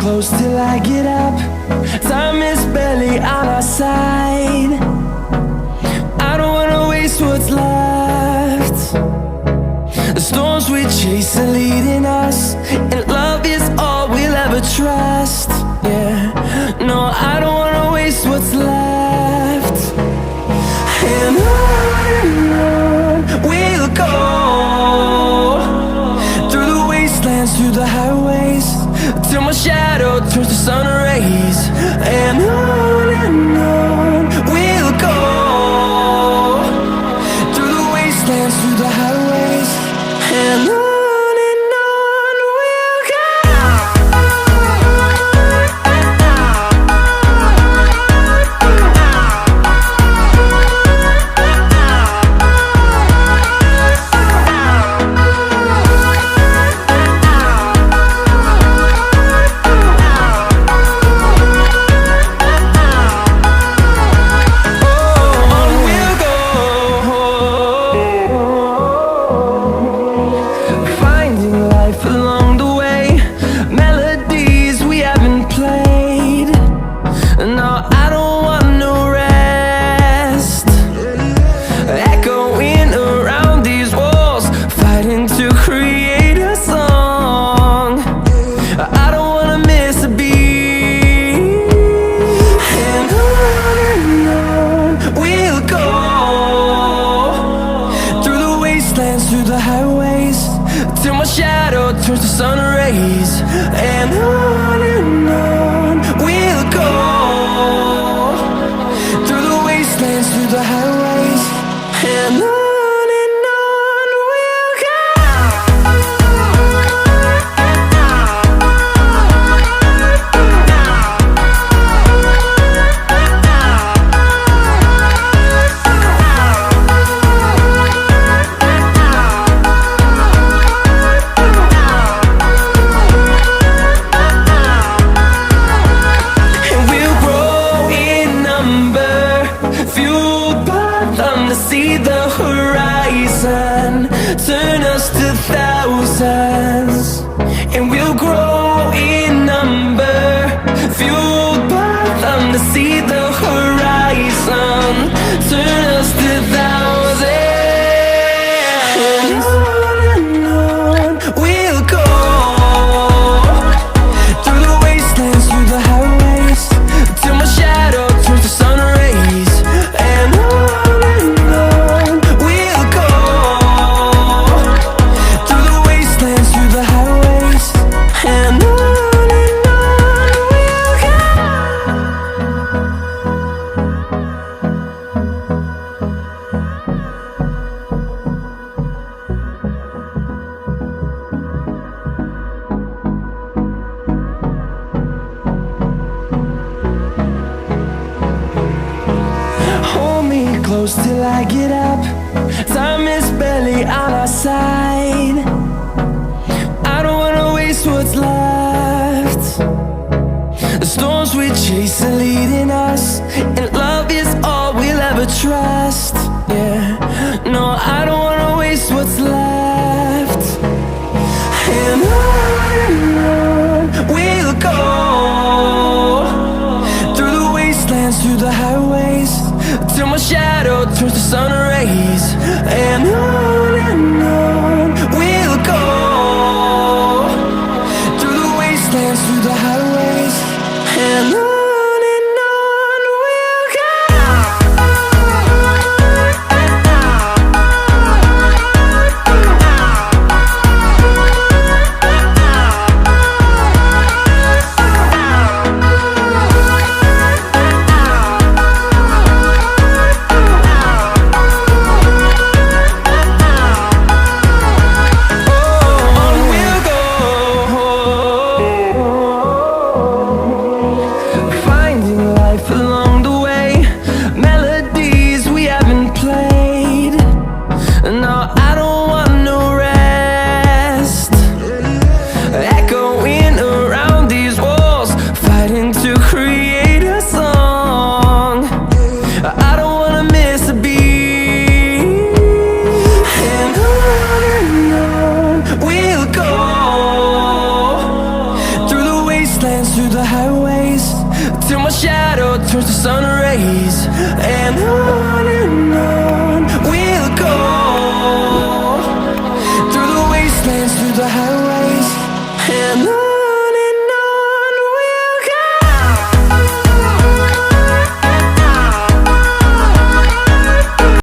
close till I get up. Time is barely on our side. I don't wanna waste what's left. The storms we chase are leading us, and love is all we'll ever trust. Yeah, no, I don't wanna waste what's left. And on we'll go, through the wastelands, through the highways, till my shadow turns to sun rays. And on we'll go, through the wastelands, through the highways, and on we'll go. Through the highways, till my shadow turns to sun rays. And on we'll go, through the wastelands, through the highways, and on. To see the horizon turn us to thousands, and we'll grow in number, fueled by them. To see the horizon turn us to thousands, and on we'll go, through the wastelands, through the highways, till my shadow turns to sun rays. And on close till I get up. Time is barely on our side. I don't wanna waste what's left. The storms we chase are leading us, and love is all we'll ever trust. Yeah, no, I don't wanna waste what's left. And on we'll go, through the wastelands, through the highways, till my shadow turns to sun rays. And on